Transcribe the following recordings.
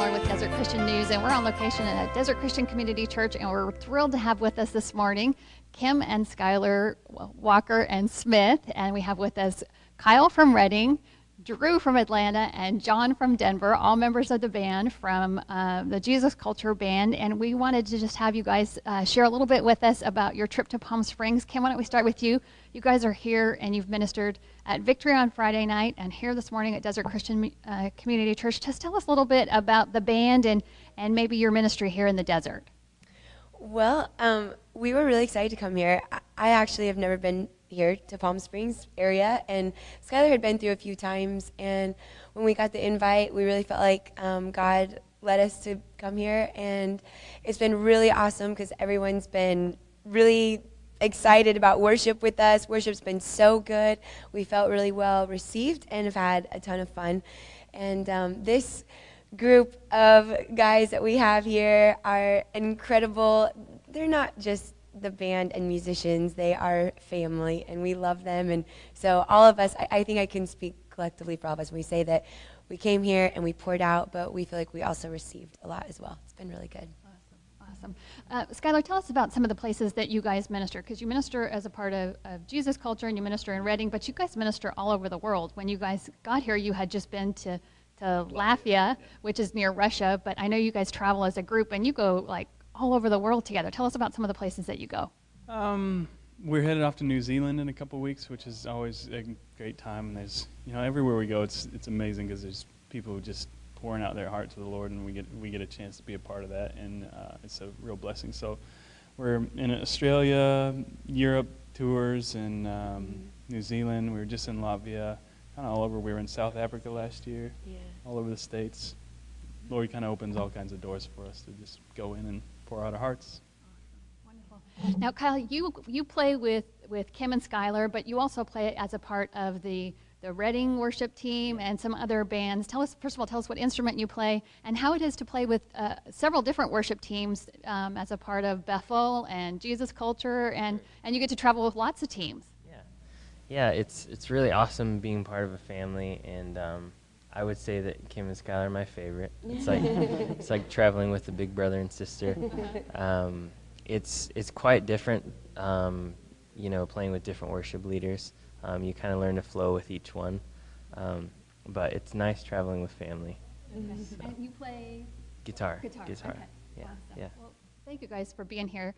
Schuyler with Desert Christian News, and we're on location at Desert Christian Community Church, and we're thrilled to have with us this morning Kim and Schuyler Walker and Smith, and we have with us Kyle from Redding, Drew from Atlanta, and John from Denver, all members of the band from the Jesus Culture Band. And we wanted to just have you guys share a little bit with us about your trip to Palm Springs. Kim, why don't we start with you? You guys are here and you've ministered at Victory on Friday night and here this morning at Desert Christian Community Church. Just tell us a little bit about the band and maybe your ministry here in the desert. Well, we were really excited to come here. I actually have never been here to Palm Springs area, and Schuyler had been through a few times, and when we got the invite, we really felt like God led us to come here, and it's been really awesome because everyone's been really excited about worship with us. Worship's been so good. We felt really well received and have had a ton of fun, and this group of guys that we have here are incredible. They're not just the band and musicians, they are family, and we love them. And so all of us, I think I can speak collectively for all of us when we say that we came here and we poured out, but we feel like we also received a lot as well. It's been really good. Awesome. Schuyler, tell us about some of the places that you guys minister, because you minister as a part of Jesus Culture and you minister in Redding, but you guys minister all over the world. When you guys got here, you had just been to Latvia, which is near Russia, but I know you guys travel as a group and you go like all over the world together. Tell us about some of the places that you go. We're headed off to New Zealand in a couple weeks, which is always a great time. And there's, everywhere we go, it's amazing because there's people who just pouring out their heart to the Lord, and we get a chance to be a part of that, and it's a real blessing. So we're in Australia, Europe tours, and New Zealand. We were just in Latvia, kind of all over. We were in South Africa last year, all over the States. Lord kind of opens all kinds of doors for us to just go in and pour out our hearts. Wonderful. Now, Kyle, you play with Kim and Schuyler, but you also play as a part of the Redding worship team and some other bands. First of all, tell us what instrument you play and how it is to play with several different worship teams as a part of Bethel and Jesus Culture, and you get to travel with lots of teams. Yeah, it's really awesome being part of a family, and I would say that Kim and Schuyler are my favorite. It's like traveling with a big brother and sister. It's quite different, playing with different worship leaders. You kind of learn to flow with each one, but it's nice traveling with family. Okay. So. And you play guitar. Okay. Yeah, awesome. yeah. Well, thank you guys for being here.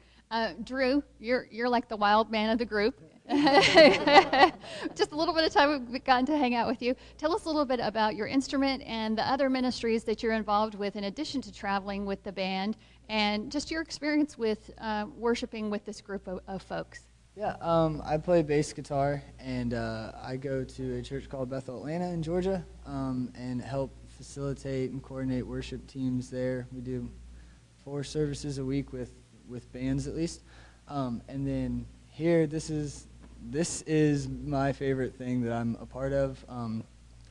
Drew, you're like the wild man of the group. Just a little bit of time we've gotten to hang out with you. Tell us a little bit about your instrument and the other ministries that you're involved with in addition to traveling with the band, and just your experience with worshiping with this group of folks. Yeah, I play bass guitar, and I go to a church called Bethel, Atlanta in Georgia, and help facilitate and coordinate worship teams there. We do 4 services a week with bands at least. And then here, this is my favorite thing that I'm a part of.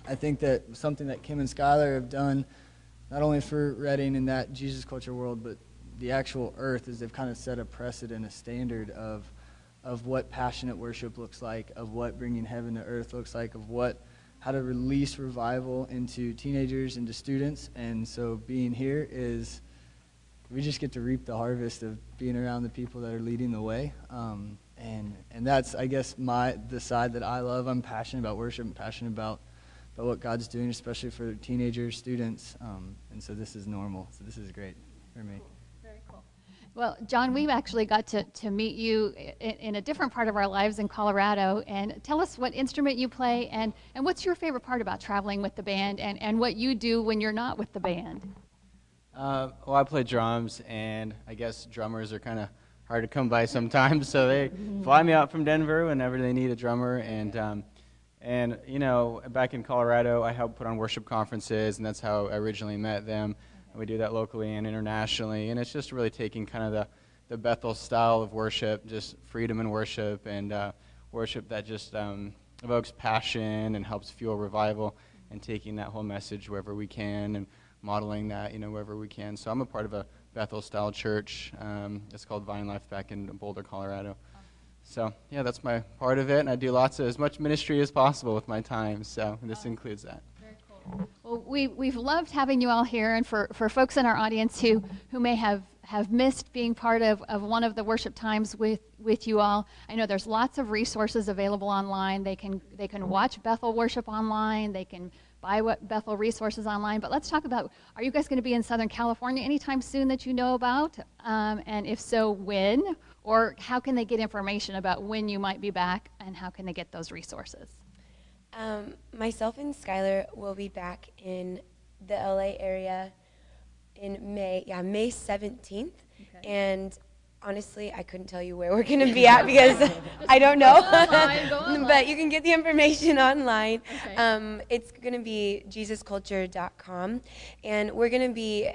I think that something that Kim and Schuyler have done, not only for Redding and that Jesus Culture world, but the actual earth, is they've kind of set a precedent, a standard of what passionate worship looks like, of what bringing heaven to earth looks like, of how to release revival into teenagers, into students. And so being here is, we just get to reap the harvest of being around the people that are leading the way. And that's, I guess, the side that I love. I'm passionate about worship. I'm passionate about what God's doing, especially for teenagers, students. And so this is normal. So this is great for me. Very cool. Well, John, we've actually got to meet you in a different part of our lives in Colorado. And tell us what instrument you play and what's your favorite part about traveling with the band and what you do when you're not with the band. Well, I play drums, and I guess drummers are kind of hard to come by sometimes, so they fly me out from Denver whenever they need a drummer. And back in Colorado, I helped put on worship conferences, and that's how I originally met them. And we do that locally and internationally, and it's just really taking kind of the Bethel style of worship, just freedom in worship, and worship that just evokes passion and helps fuel revival, and taking that whole message wherever we can and modeling that, wherever we can. So I'm a part of a Bethel-style church. It's called Vine Life back in Boulder, Colorado. So, yeah, that's my part of it, and I do as much ministry as possible with my time, so this includes that. Very cool. Well, we've loved having you all here, and for folks in our audience who may have missed being part of one of the worship times with you all, I know there's lots of resources available online. They can watch Bethel worship online. They can buy Bethel resources online. But let's talk about, are you guys going to be in Southern California anytime soon that you know about? And if so, when? Or how can they get information about when you might be back, and how can they get those resources? Myself and Skylar will be back in the LA area in May 17th. Okay. And honestly, I couldn't tell you where we're going to be at because I don't know. Go online. But you can get the information online. Okay. It's going to be JesusCulture.com. And we're going to be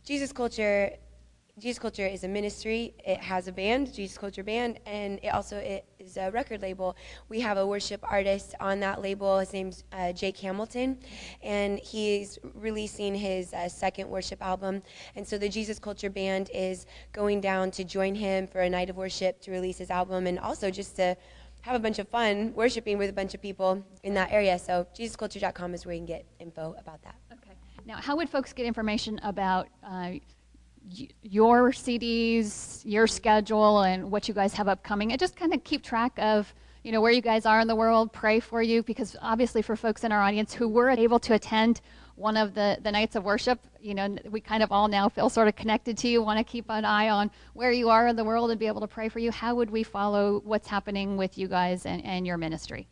Jesus Culture. Jesus Culture is a ministry. It has a band, Jesus Culture Band, and it is a record label. We have a worship artist on that label. His name's Jake Hamilton, and he's releasing his second worship album. And so the Jesus Culture Band is going down to join him for a night of worship to release his album, and also just to have a bunch of fun worshiping with a bunch of people in that area. So JesusCulture.com is where you can get info about that. Okay. Now, how would folks get information about your CDs, your schedule, and what you guys have upcoming, and just kind of keep track of, where you guys are in the world, pray for you, because obviously for folks in our audience who were able to attend one of the nights of worship, we kind of all now feel sort of connected to you, want to keep an eye on where you are in the world and be able to pray for you. How would we follow what's happening with you guys and your ministry?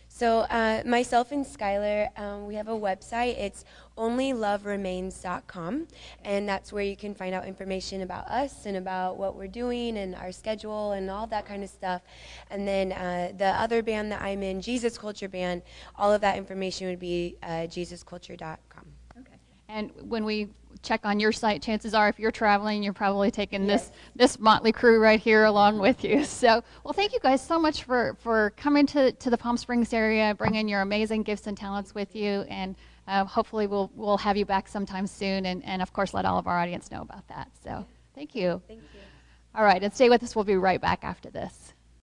So myself and Skylar, we have a website. It's onlyloveremains.com, and that's where you can find out information about us and about what we're doing and our schedule and all that kind of stuff. And then the other band that I'm in, Jesus Culture Band, all of that information would be JesusCulture.com. Okay. And when we check on your site, chances are if you're traveling, you're probably taking this motley crew right here along with you. So, well, thank you guys so much for coming to the Palm Springs area, bringing your amazing gifts and talents with you, and hopefully we'll have you back sometime soon, and of course let all of our audience know about that. So thank you. Thank you. All right, and stay with us. We'll be right back after this.